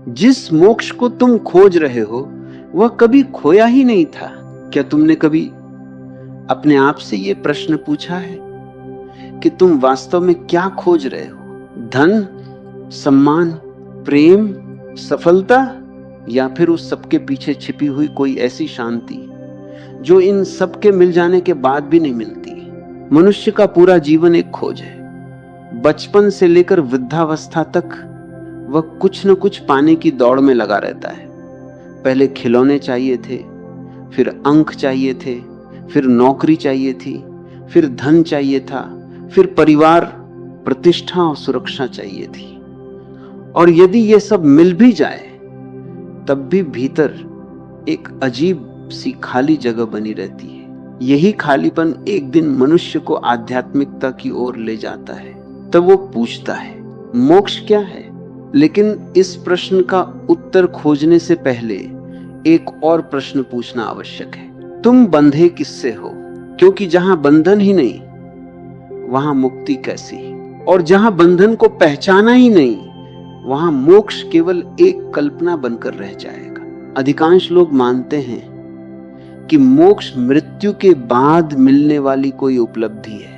जिस मोक्ष को तुम खोज रहे हो वह कभी खोया ही नहीं था। क्या तुमने कभी अपने आप से यह प्रश्न पूछा है कि तुम वास्तव में क्या खोज रहे हो? धन, सम्मान, प्रेम, सफलता, या फिर उस सबके पीछे छिपी हुई कोई ऐसी शांति जो इन सब के मिल जाने के बाद भी नहीं मिलती? मनुष्य का पूरा जीवन एक खोज है। बचपन से लेकर वृद्धावस्था तक वह कुछ न कुछ पाने की दौड़ में लगा रहता है। पहले खिलौने चाहिए थे, फिर अंक चाहिए थे, फिर नौकरी चाहिए थी, फिर धन चाहिए था, फिर परिवार, प्रतिष्ठा और सुरक्षा चाहिए थी। और यदि यह सब मिल भी जाए तब भी भीतर एक अजीब सी खाली जगह बनी रहती है। यही खालीपन एक दिन मनुष्य को आध्यात्मिकता की ओर ले जाता है। तब वो पूछता है, मोक्ष क्या है? लेकिन इस प्रश्न का उत्तर खोजने से पहले एक और प्रश्न पूछना आवश्यक है। तुम बंधे किससे हो? क्योंकि जहां बंधन ही नहीं वहां मुक्ति कैसी? और जहां बंधन को पहचाना ही नहीं वहां मोक्ष केवल एक कल्पना बनकर रह जाएगा। अधिकांश लोग मानते हैं कि मोक्ष मृत्यु के बाद मिलने वाली कोई उपलब्धि है।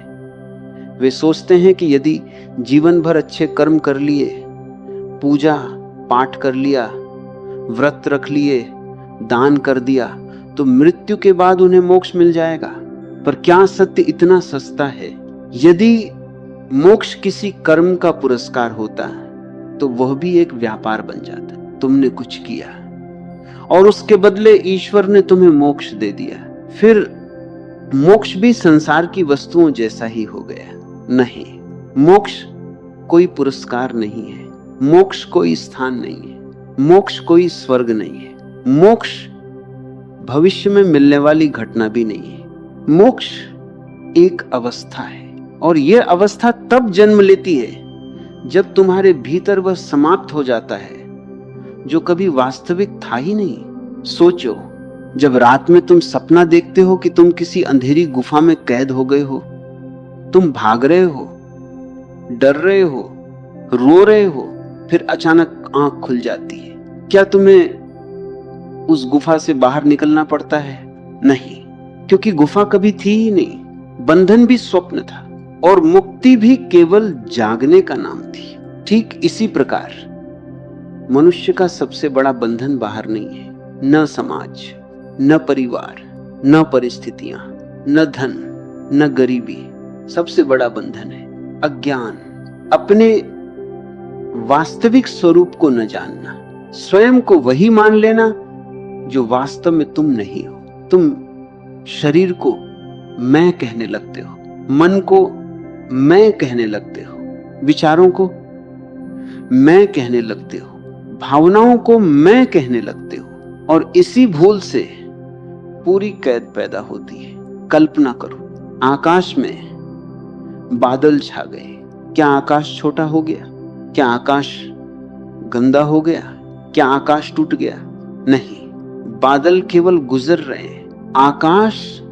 वे सोचते हैं कि यदि जीवन भर अच्छे कर्म कर लिए, पूजा पाठ कर लिया, व्रत रख लिए, दान कर दिया, तो मृत्यु के बाद उन्हें मोक्ष मिल जाएगा। पर क्या सत्य इतना सस्ता है? यदि मोक्ष किसी कर्म का पुरस्कार होता तो वह भी एक व्यापार बन जाता। तुमने कुछ किया और उसके बदले ईश्वर ने तुम्हें मोक्ष दे दिया, फिर मोक्ष भी संसार की वस्तुओं जैसा ही हो गया। नहीं, मोक्ष कोई पुरस्कार नहीं है, मोक्ष कोई स्थान नहीं है, मोक्ष कोई स्वर्ग नहीं है, मोक्ष भविष्य में मिलने वाली घटना भी नहीं है। मोक्ष एक अवस्था है और यह अवस्था तब जन्म लेती है जब तुम्हारे भीतर वह समाप्त हो जाता है जो कभी वास्तविक था ही नहीं। सोचो, जब रात में तुम सपना देखते हो कि तुम किसी अंधेरी गुफा में कैद हो गए हो, तुम भाग रहे हो, डर रहे हो, रो रहे हो, फिर अचानक आंख खुल जाती है। क्या तुम्हें उस गुफा से बाहर निकलना पड़ता है? नहीं, क्योंकि गुफा कभी थी ही नहीं। बंधन भी स्वप्न था और मुक्ति भी केवल जागने का नाम थी। ठीक इसी प्रकार मनुष्य का सबसे बड़ा बंधन बाहर नहीं है, न समाज, न परिवार, न परिस्थितियां, न धन, न गरीबी। सबसे बड़ा बंधन है अज्ञान, अपने वास्तविक स्वरूप को न जानना, स्वयं को वही मान लेना जो वास्तव में तुम नहीं हो। तुम शरीर को मैं कहने लगते हो, मन को मैं कहने लगते हो, विचारों को मैं कहने लगते हो, भावनाओं को मैं कहने लगते हो। और इसी भूल से पूरी कैद पैदा होती है। कल्पना करो, आकाश में बादल छा गए। क्या आकाश छोटा हो गया? क्या आकाश गंदा हो गया? क्या आकाश टूट गया? नहीं, बादल केवल गुजर रहे हैं। आकाश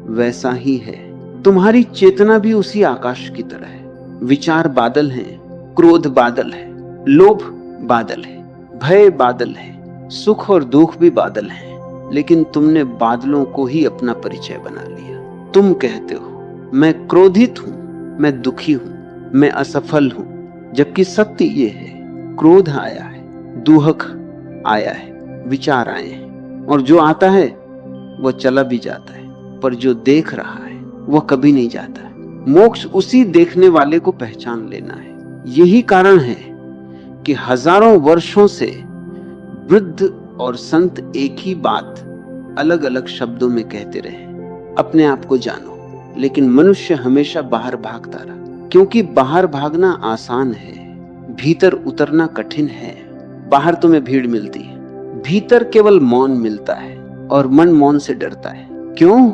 वैसा ही है। तुम्हारी चेतना भी उसी आकाश की तरह है। विचार बादल हैं, क्रोध बादल है, लोभ बादल है, भय बादल है, सुख और दुख भी बादल हैं। लेकिन तुमने बादलों को ही अपना परिचय बना लिया। तुम कहते हो मैं क्रोधित हूं, मैं दुखी हूं, मैं असफल हूं, जबकि सत्य ये है, क्रोध आया है, दुख आया है, विचार आए हैं, और जो आता है वह चला भी जाता है, पर जो देख रहा है वह कभी नहीं जाता है। मोक्ष उसी देखने वाले को पहचान लेना है। यही कारण है कि हजारों वर्षों से वृद्ध और संत एक ही बात अलग अलग शब्दों में कहते रहे, अपने आप को जानो। लेकिन मनुष्य हमेशा बाहर भागता रहा, क्योंकि बाहर भागना आसान है, भीतर उतरना कठिन है। बाहर तुम्हें भीड़ मिलती है, भीतर केवल मौन मिलता है, और मन मौन से डरता है। क्यों?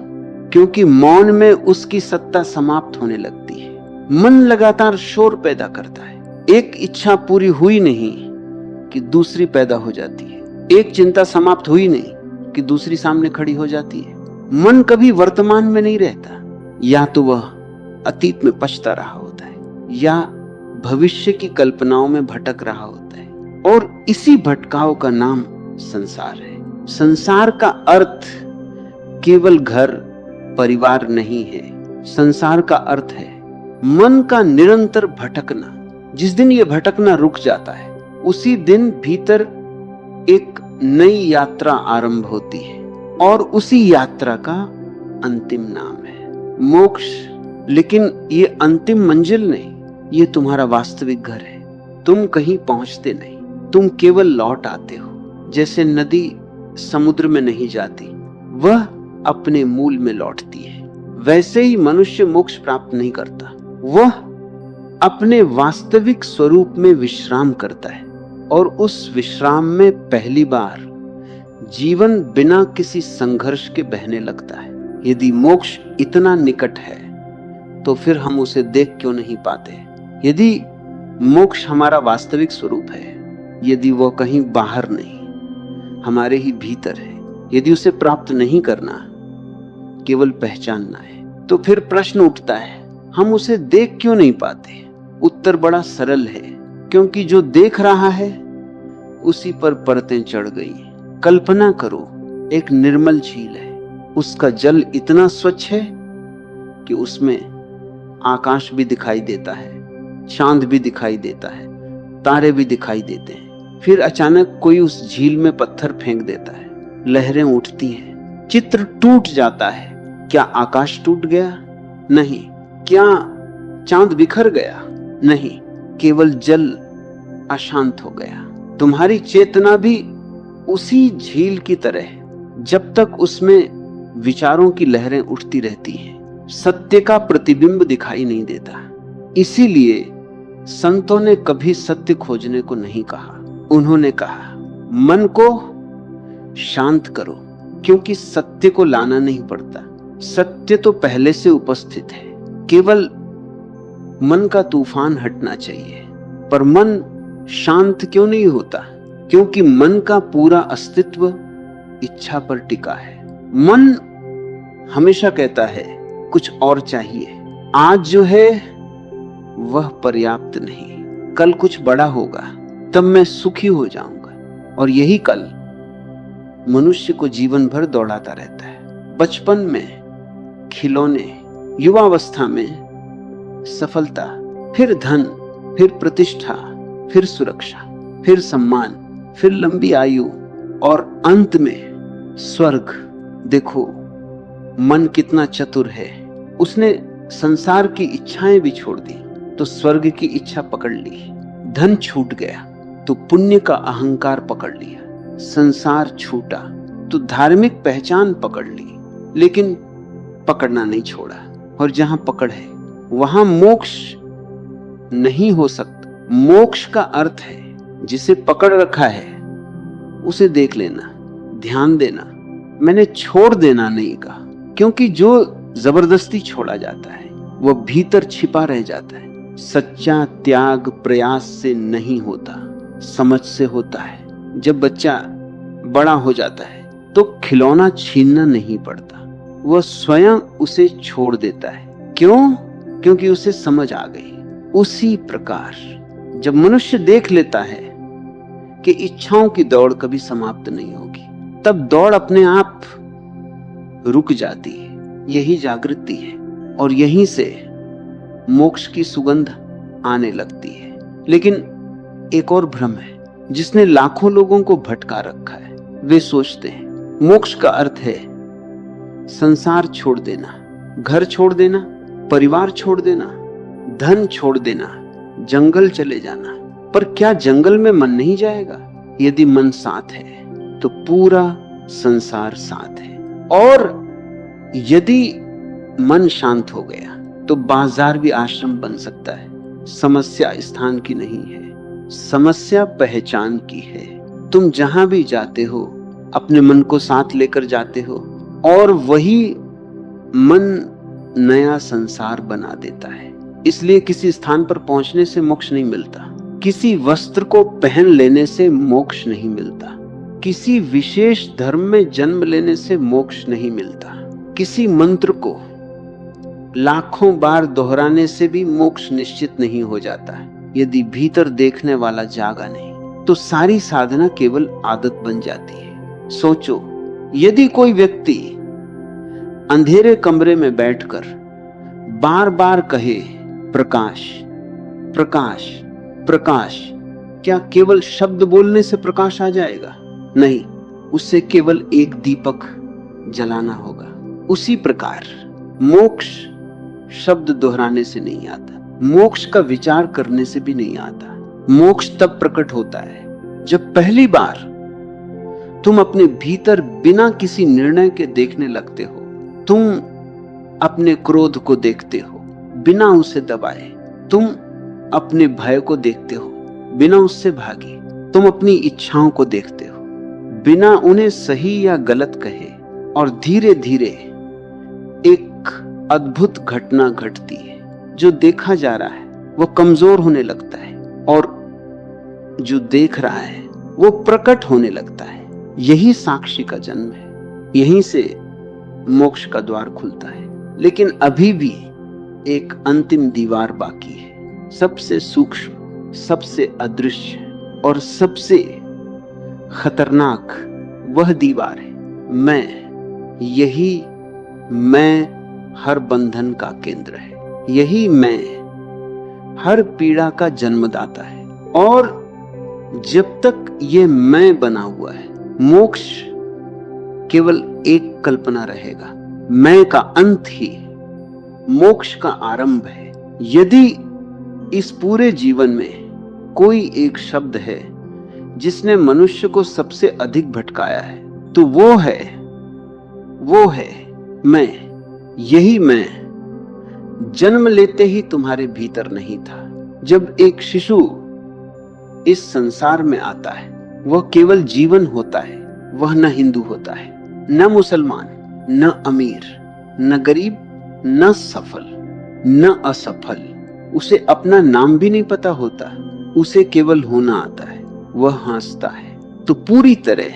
क्योंकि मौन में उसकी सत्ता समाप्त होने लगती है। मन लगातार शोर पैदा करता है। एक इच्छा पूरी हुई नहीं कि दूसरी पैदा हो जाती है। एक चिंता समाप्त हुई नहीं कि दूसरी सामने खड़ी हो जाती है। मन कभी वर्तमान में नहीं रहता। या तो वह अतीत में पछता रहा होता है या भविष्य की कल्पनाओं में भटक रहा होता है। और इसी भटकाव का नाम संसार है। संसार का अर्थ केवल घर परिवार नहीं है। संसार का अर्थ है मन का निरंतर भटकना। जिस दिन ये भटकना रुक जाता है उसी दिन भीतर एक नई यात्रा आरंभ होती है और उसी यात्रा का अंतिम नाम है मोक्ष। लेकिन ये अंतिम मंजिल नहीं, ये तुम्हारा वास्तविक घर है। तुम कहीं पहुंचते नहीं, तुम केवल लौट आते हो। जैसे नदी समुद्र में नहीं जाती, वह अपने मूल में लौटती है, वैसे ही मनुष्य मोक्ष प्राप्त नहीं करता। वह अपने वास्तविक स्वरूप में विश्राम करता है और उस विश्राम में पहली बार जीवन बिना किसी संघर्ष के बहने लगता है। यदि मोक्ष इतना निकट है तो फिर हम उसे देख क्यों नहीं पाते? यदि मोक्ष हमारा वास्तविक स्वरूप है, यदि वह कहीं बाहर नहीं, हमारे ही भीतर है, यदि उसे प्राप्त नहीं करना, केवल पहचानना है, तो फिर प्रश्न उठता है, हम उसे देख क्यों नहीं पाते? उत्तर बड़ा सरल है, क्योंकि जो देख रहा है उसी पर परतें चढ़ गई। कल्पना करो, एक निर्मल झील है, उसका जल इतना स्वच्छ है कि उसमें आकाश भी दिखाई देता है, चांद भी दिखाई देता है, तारे भी दिखाई देते हैं। फिर अचानक कोई उस झील में पत्थर फेंक देता है, लहरें उठती हैं, चित्र टूट जाता है। क्या आकाश टूट गया? नहीं। क्या चांद बिखर गया? नहीं, केवल जल अशांत हो गया। तुम्हारी चेतना भी उसी झील की तरह है, जब तक उसमें विचारों की लहरें उठती रहती हैं, सत्य का प्रतिबिंब दिखाई नहीं देता। इसीलिए संतों ने कभी सत्य खोजने को नहीं कहा। उन्होंने कहा मन को शांत करो, क्योंकि सत्य को लाना नहीं पड़ता। सत्य तो पहले से उपस्थित है, केवल मन का तूफान हटना चाहिए। पर मन शांत क्यों नहीं होता? क्योंकि मन का पूरा अस्तित्व इच्छा पर टिका है। मन हमेशा कहता है कुछ और चाहिए। आज जो है वह पर्याप्त नहीं, कल कुछ बड़ा होगा, तब मैं सुखी हो जाऊंगा। और यही कल मनुष्य को जीवन भर दौड़ाता रहता है। बचपन में खिलौने, युवावस्था में सफलता, फिर धन, फिर प्रतिष्ठा, फिर सुरक्षा, फिर सम्मान, फिर लंबी आयु और अंत में स्वर्ग। देखो मन कितना चतुर है, उसने संसार की इच्छाएं भी छोड़ दी तो स्वर्ग की इच्छा पकड़ ली। धन छूट गया तो पुण्य का अहंकार पकड़ लिया। संसार छूटा तो धार्मिक पहचान पकड़ ली, लेकिन पकड़ना नहीं छोड़ा। और जहां पकड़ है वहां मोक्ष नहीं हो सकता। मोक्ष का अर्थ है जिसे पकड़ रखा है उसे देख लेना, ध्यान देना। मैंने छोड़ देना नहीं कहा, क्योंकि जो जबरदस्ती छोड़ा जाता है वह भीतर छिपा रह जाता है। सच्चा त्याग प्रयास से नहीं होता, समझ से होता है। जब बच्चा बड़ा हो जाता है तो खिलौना छीनना नहीं पड़ता, वह स्वयं उसे छोड़ देता है। क्यों? क्योंकि उसे समझ आ गई। उसी प्रकार जब मनुष्य देख लेता है कि इच्छाओं की दौड़ कभी समाप्त नहीं होगी, तब दौड़ अपने आप रुक जाती है। यही जागृति है और यहीं से मोक्ष की सुगंध आने लगती है। लेकिन एक और भ्रम है जिसने लाखों लोगों को भटका रखा है। वे सोचते हैं मोक्ष का अर्थ है संसार छोड़ देना, घर छोड़ देना, परिवार छोड़ देना, धन छोड़ देना, जंगल चले जाना। पर क्या जंगल में मन नहीं जाएगा? यदि मन साथ है तो पूरा संसार साथ है। और यदि मन शांत हो गया तो बाजार भी आश्रम बन सकता है। समस्या स्थान की नहीं है, समस्या पहचान की है। तुम जहां भी जाते हो अपने मन को साथ लेकर जाते हो और वही मन नया संसार बना देता है। इसलिए किसी स्थान पर पहुंचने से मोक्ष नहीं मिलता, किसी वस्त्र को पहन लेने से मोक्ष नहीं मिलता, किसी विशेष धर्म में जन्म लेने से मोक्ष नहीं मिलता, किसी मंत्र को लाखों बार दोहराने से भी मोक्ष निश्चित नहीं हो जाता यदि भीतर देखने वाला जागा नहीं। तो सारी साधना केवल आदत बन जाती है। सोचो, यदि कोई व्यक्ति अंधेरे कमरे में बैठकर बार बार कहे प्रकाश प्रकाश प्रकाश, क्या केवल शब्द बोलने से प्रकाश आ जाएगा? नहीं, उससे केवल एक दीपक जलाना होगा। उसी प्रकार मोक्ष शब्द दोहराने से नहीं आता, मोक्ष का विचार करने से भी नहीं आता। मोक्ष तब प्रकट होता है जब पहली बार तुम अपने भीतर बिना किसी निर्णय के देखने लगते हो। तुम अपने क्रोध को देखते हो बिना उसे दबाए, तुम अपने भय को देखते हो बिना उससे भागे, तुम अपनी इच्छाओं को देखते हो बिना उन्हें सही या गलत कहे, और धीरे धीरे एक अद्भुत घटना घटती है। जो देखा जा रहा है वो कमजोर होने लगता है और जो देख रहा है वो प्रकट होने लगता है। यही साक्षी का जन्म है, यहीं से मोक्ष का द्वार खुलता है। लेकिन अभी भी एक अंतिम दीवार बाकी है, सबसे सूक्ष्म, सबसे अदृश्य और सबसे खतरनाक वह दीवार है मैं। यही मैं हर बंधन का केंद्र है, यही मैं हर पीड़ा का जन्मदाता है। और जब तक ये मैं बना हुआ है, मोक्ष केवल एक कल्पना रहेगा। मैं का अंत ही मोक्ष का आरंभ है। यदि इस पूरे जीवन में कोई एक शब्द है जिसने मनुष्य को सबसे अधिक भटकाया है, तो वो है मैं। यही मैं जन्म लेते ही तुम्हारे भीतर नहीं था। जब एक शिशु इस संसार में आता है, वह केवल जीवन होता है, वह न हिंदू होता है, न मुसलमान, न अमीर, न गरीब, न सफल, न असफल। उसे अपना नाम भी नहीं पता होता, उसे केवल होना आता है। वह हंसता है तो पूरी तरह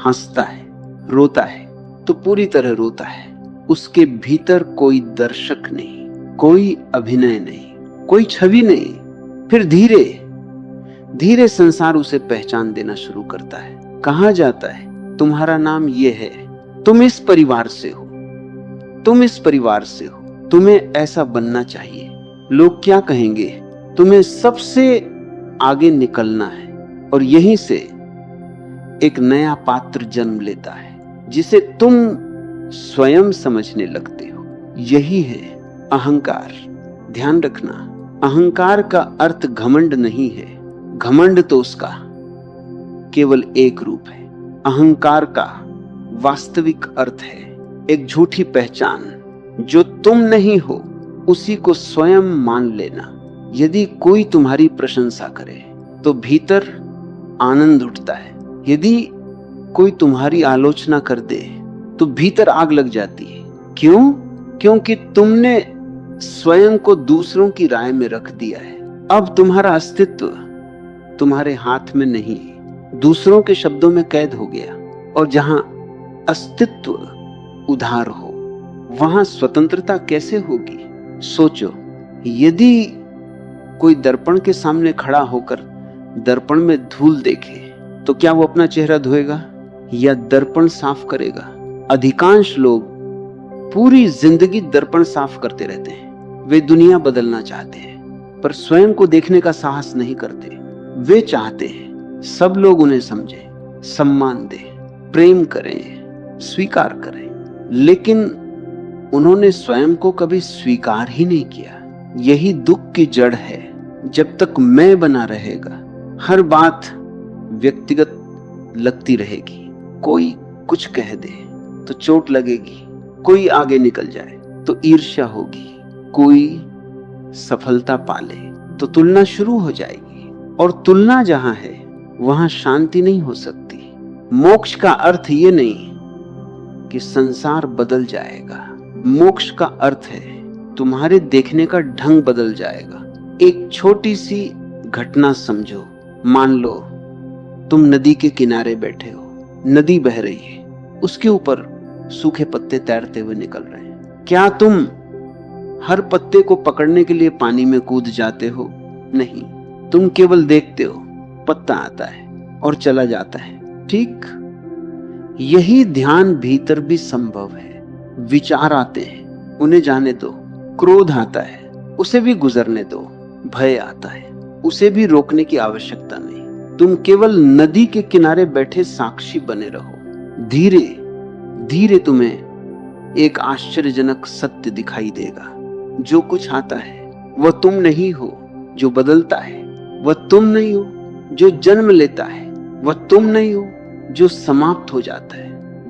हंसता है, रोता है तो पूरी तरह रोता है। उसके भीतर कोई दर्शक नहीं, कोई अभिनय नहीं, कोई छवि नहीं। फिर धीरे धीरे संसार उसे पहचान देना शुरू करता है। कहा जाता है तुम्हारा नाम ये है, तुम इस परिवार से हो, तुम इस परिवार से हो, तुम्हें ऐसा बनना चाहिए। लोग क्या कहेंगे? तुम्हें सबसे आगे निकलना है। और यहीं से एक नया पात्र जन्म लेता है जिसे तुम स्वयं समझने लगते हो। यही है अहंकार। ध्यान रखना, अहंकार का अर्थ घमंड नहीं है। घमंड तो उसका केवल एक रूप है। अहंकार का वास्तविक अर्थ है एक झूठी पहचान। जो तुम नहीं हो उसी को स्वयं मान लेना। यदि कोई तुम्हारी प्रशंसा करे तो भीतर आनंद उठता है। यदि कोई तुम्हारी आलोचना कर दे तो भीतर आग लग जाती है। क्यों? क्योंकि तुमने स्वयं को दूसरों की राय में रख दिया है। अब तुम्हारा अस्तित्व तुम्हारे हाथ में नहीं, दूसरों के शब्दों में कैद हो गया। और जहां अस्तित्व उधार हो वहां स्वतंत्रता कैसे होगी? सोचो, यदि कोई दर्पण के सामने खड़ा होकर दर्पण में धूल देखे तो क्या वो अपना चेहरा धोएगा या दर्पण साफ करेगा? अधिकांश लोग पूरी जिंदगी दर्पण साफ करते रहते हैं। वे दुनिया बदलना चाहते हैं पर स्वयं को देखने का साहस नहीं करते। वे चाहते हैं सब लोग उन्हें समझें, सम्मान दें, प्रेम करें, स्वीकार करें, लेकिन उन्होंने स्वयं को कभी स्वीकार ही नहीं किया। यही दुख की जड़ है। जब तक मैं बना रहेगा, हर बात व्यक्तिगत लगती रहेगी। कोई कुछ कह दे तो चोट लगेगी, कोई आगे निकल जाए तो ईर्ष्या होगी, कोई सफलता पाले तो तुलना शुरू हो जाएगी। और तुलना जहां है वहां शांति नहीं हो सकती। मोक्ष का अर्थ ये नहीं कि संसार बदल जाएगा। मोक्ष का अर्थ है तुम्हारे देखने का ढंग बदल जाएगा। एक छोटी सी घटना समझो। मान लो तुम नदी के किनारे बैठे हो, नदी बह रही है, उसके ऊपर सूखे पत्ते तैरते हुए निकल रहे हैं। क्या तुम हर पत्ते को पकड़ने के लिए पानी में कूद जाते हो? नहीं, तुम केवल देखते हो। पत्ता आता है और चला जाता है। ठीक यही ध्यान भीतर भी संभव है। विचार आते हैं, उन्हें जाने दो। क्रोध आता है, उसे भी गुजरने दो। भय आता है, उसे भी रोकने की आवश्यकता नहीं। तुम केवल नदी के किनारे बैठे साक्षी बने रहो। धीरे धीरे तुम्हें एक आश्चर्यजनक सत्य दिखाई देगा। जो कुछ आता है वह तुम नहीं हो। जो बदलता है वह तुम नहीं हो। जो जन्म लेता है वह तुम नहीं हो। जो समाप्त हो जाता है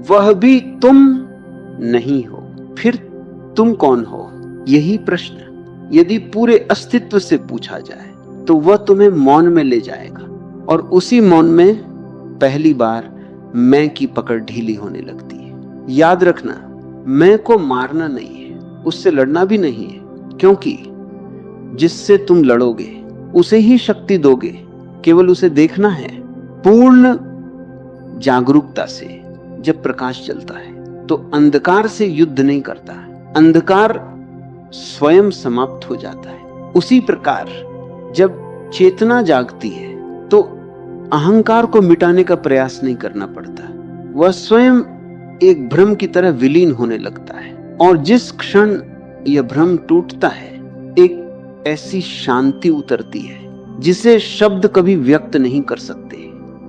वह भी तुम नहीं हो। फिर तुम कौन हो? यही प्रश्न यदि पूरे अस्तित्व से पूछा जाए तो वह तुम्हें मौन में ले जाएगा, और उसी मौन में पहली बार मैं की पकड़ ढीली होने लगती है। याद रखना, मैं को मारना नहीं है, उससे लड़ना भी नहीं है, क्योंकि जिससे तुम लड़ोगे उसे ही शक्ति दोगे। केवल उसे देखना है पूर्ण जागरूकता से। जब प्रकाश चलता है तो अंधकार से युद्ध नहीं करता, अंधकार स्वयं समाप्त हो जाता है। उसी प्रकार जब चेतना जागती है तो अहंकार को मिटाने का प्रयास नहीं करना पड़ता, वह स्वयं एक भ्रम की तरह विलीन होने लगता है। और जिस क्षण यह भ्रम टूटता है, एक ऐसी शांति उतरती है जिसे शब्द कभी व्यक्त नहीं कर सकते।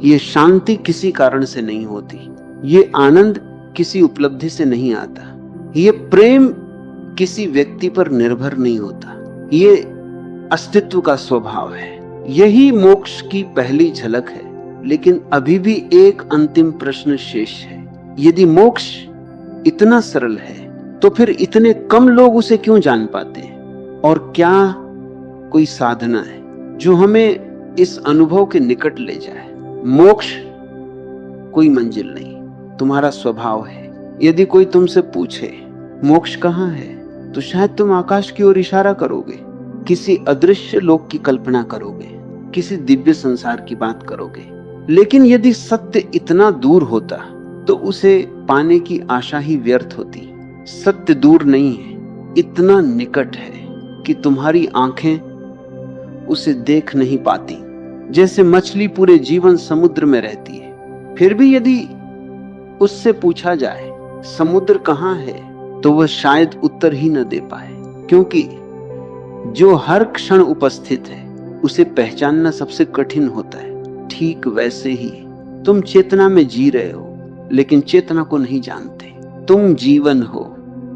ये शांति किसी कारण से नहीं होती, ये आनंद किसी उपलब्धि से नहीं आता, ये प्रेम किसी व्यक्ति पर निर्भर नहीं होता, ये अस्तित्व का स्वभाव है। यही मोक्ष की पहली झलक है। लेकिन अभी भी एक अंतिम प्रश्न शेष है। यदि मोक्ष इतना सरल है तो फिर इतने कम लोग उसे क्यों जान पाते हैं? और क्या कोई साधना है जो हमें इस अनुभव के निकट ले जाए? मोक्ष कोई मंजिल नहीं, तुम्हारा स्वभाव है। यदि कोई तुमसे पूछे मोक्ष कहाँ है, तो शायद तुम आकाश की ओर इशारा करोगे, किसी अदृश्य लोक की कल्पना करोगे, किसी दिव्य संसार की बात करोगे। लेकिन यदि सत्य इतना दूर होता तो उसे पाने की आशा ही व्यर्थ होती। सत्य दूर नहीं है, इतना निकट है कि तुम्हारी आंखें उसे देख नहीं पाती। जैसे मछली पूरे जीवन समुद्र में रहती है, फिर भी यदि उससे पूछा जाए समुद्र कहाँ है, तो वह शायद उत्तर ही न दे पाए, क्योंकि जो हर क्षण उपस्थित है उसे पहचानना सबसे कठिन होता है। ठीक वैसे ही तुम चेतना में जी रहे हो, लेकिन चेतना को नहीं जानते। तुम जीवन हो,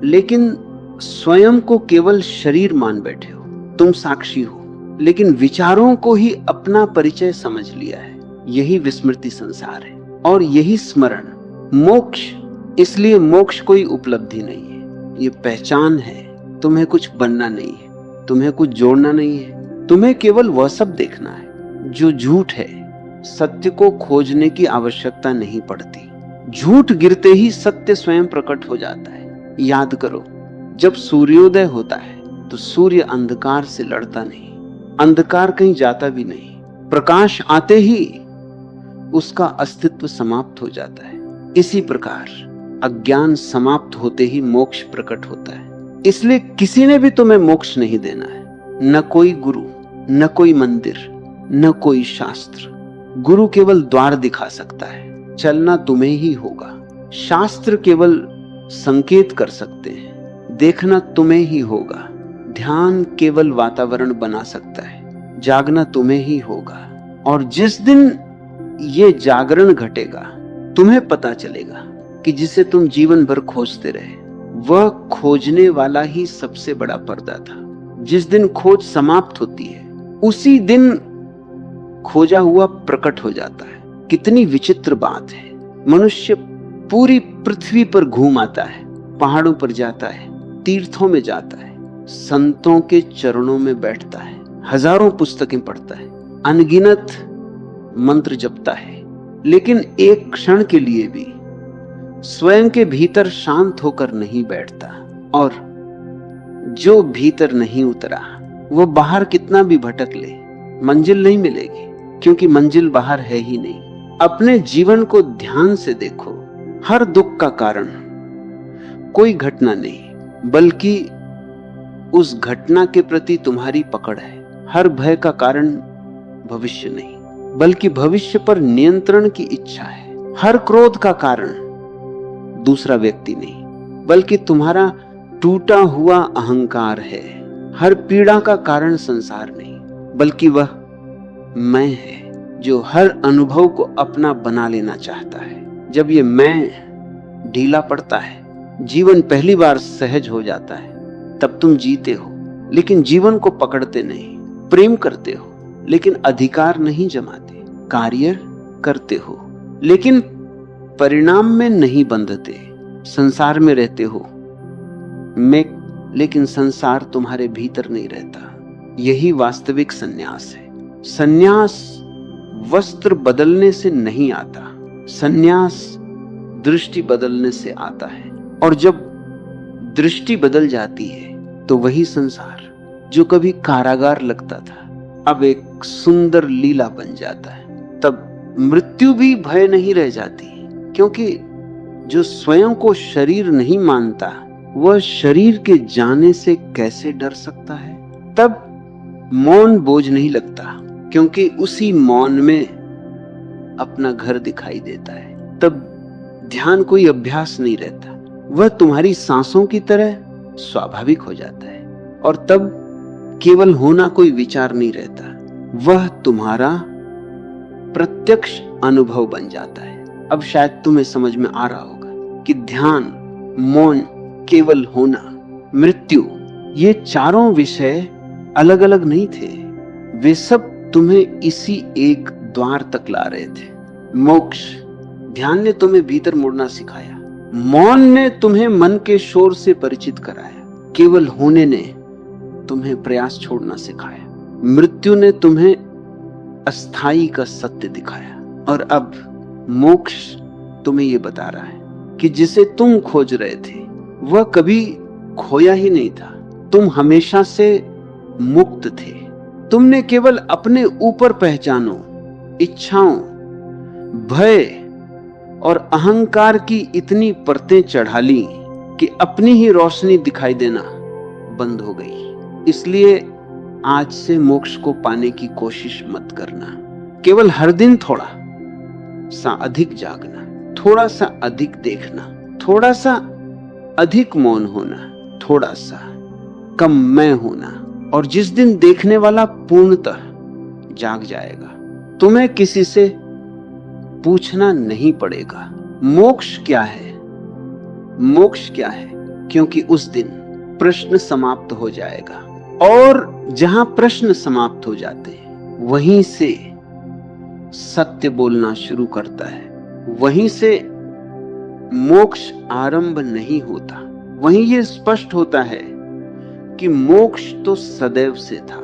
लेकिन स्वयं को केवल शरीर मान बैठे हो। तुम साक्षी हो, लेकिन विचारों को ही अपना परिचय समझ लिया है। यही विस्मृति संसार है और यही स्मरण मोक्ष। इसलिए मोक्ष कोई उपलब्धि नहीं है, ये पहचान है। तुम्हें कुछ बनना नहीं है, तुम्हें कुछ जोड़ना नहीं है, तुम्हें केवल वह सब देखना है जो झूठ है। सत्य को खोजने की आवश्यकता नहीं पड़ती। झूठ गिरते ही सत्य स्वयं प्रकट हो जाता है। याद करो, जब सूर्योदय होता है तो सूर्य अंधकार से लड़ता नहीं, अंधकार कहीं जाता भी नहीं। प्रकाश आते ही उसका अस्तित्व समाप्त हो जाता है। इसी प्रकार अज्ञान समाप्त होते ही मोक्ष प्रकट होता है। इसलिए किसी ने भी तुम्हें मोक्ष नहीं देना है, न कोई गुरु, न कोई मंदिर, न कोई शास्त्र। गुरु केवल द्वार दिखा सकता है, चलना तुम्हें ही होगा। शास्त्र केवल संकेत कर सकते हैं, देखना तुम्हें ही होगा। ध्यान केवल वातावरण बना सकता है, जागना तुम्हें ही होगा। और जिस दिन ये जागरण घटेगा, तुम्हें पता चलेगा कि जिसे तुम जीवन भर खोजते रहे, वह खोजने वाला ही सबसे बड़ा पर्दा था। जिस दिन खोज समाप्त होती है, उसी दिन खोजा हुआ प्रकट हो जाता है। कितनी विचित्र बात है। मनुष्य पूरी पृथ्वी पर घूम आता है, पहाड़ों पर जाता है, तीर्थों में जाता है, संतों के चरणों में बैठता है, हजारों पुस्तकें पढ़ता है, अनगिनत मंत्र जपता है, लेकिन एक क्षण के लिए भी स्वयं के भीतर शांत होकर नहीं बैठता। और जो भीतर नहीं उतरा, वो बाहर कितना भी भटक ले, मंजिल नहीं मिलेगी, क्योंकि मंजिल बाहर है ही नहीं। अपने जीवन को ध्यान से देखो। हर दुख का कारण कोई घटना नहीं, बल्कि उस घटना के प्रति तुम्हारी पकड़ है। हर भय का कारण भविष्य नहीं, बल्कि भविष्य पर नियंत्रण की इच्छा है। हर क्रोध का कारण दूसरा व्यक्ति नहीं, बल्कि तुम्हारा टूटा हुआ अहंकार है। हर पीड़ा का कारण संसार नहीं, बल्कि वह मैं है जो हर अनुभव को अपना बना लेना चाहता है। जब ये मैं ढीला पड़ता है, जीवन पहली बार सहज हो जाता है, तब तुम जीते हो, लेकिन जीवन को पकड़ते नहीं। प्रेम करते हो, लेकिन अधिकार नहीं जमाते। कार्य करते हो, लेकिन परिणाम में नहीं बंधते। संसार में रहते हो लेकिन संसार तुम्हारे भीतर नहीं रहता। यही वास्तविक संन्यास है। संन्यास वस्त्र बदलने से नहीं आता, संन्यास दृष्टि बदलने से आता है। और जब दृष्टि बदल जाती है तो वही संसार जो कभी कारागार लगता था, अब एक सुंदर लीला बन जाता है। तब मृत्यु भी भय नहीं रह जाती, क्योंकि जो स्वयं को शरीर नहीं मानता, वह शरीर के जाने से कैसे डर सकता है। तब मौन बोझ नहीं लगता, क्योंकि उसी मौन में अपना घर दिखाई देता है। तब ध्यान कोई अभ्यास नहीं रहता, वह तुम्हारी सांसों की तरह स्वाभाविक हो जाता है। और तब केवल होना कोई विचार नहीं रहता, वह तुम्हारा प्रत्यक्ष अनुभव बन जाता है। अब शायद तुम्हें समझ में आ रहा होगा कि ध्यान, मौन, केवल होना, मृत्यु, ये चारों विषय अलग अलग नहीं थे। वे सब तुम्हें इसी एक द्वार तक ला रहे थे। मोक्ष। ध्यान ने तुम्हें भीतर मुड़ना सिखाया, मौन ने तुम्हें मन के शोर से परिचित कराया, केवल होने ने तुम्हें प्रयास छोड़ना सिखाया, मृत्यु ने तुम्हें अस्थाई का सत्य दिखाया, और अब मोक्ष तुम्हें यह बता रहा है कि जिसे तुम खोज रहे थे वह कभी खोया ही नहीं था। तुम हमेशा से मुक्त थे। तुमने केवल अपने ऊपर पहचानो, इच्छाओं, भय और अहंकार की इतनी परतें चढ़ा ली कि अपनी ही रोशनी दिखाई देना बंद हो गई। इसलिए आज से मोक्ष को पाने की कोशिश मत करना। केवल हर दिन थोड़ा सा अधिक जागना, थोड़ा सा अधिक देखना, थोड़ा सा अधिक मौन होना, थोड़ा सा कम मैं होना। और जिस दिन देखने वाला पूर्णतः जाग जाएगा, तुम्हें किसी से पूछना नहीं पड़ेगा मोक्ष क्या है, मोक्ष क्या है, क्योंकि उस दिन प्रश्न समाप्त हो जाएगा। और जहां प्रश्न समाप्त हो जाते हैं, वहीं से सत्य बोलना शुरू करता है, वहीं से मोक्ष आरंभ नहीं होता। वहीं ये स्पष्ट होता है कि मोक्ष तो सदैव से था।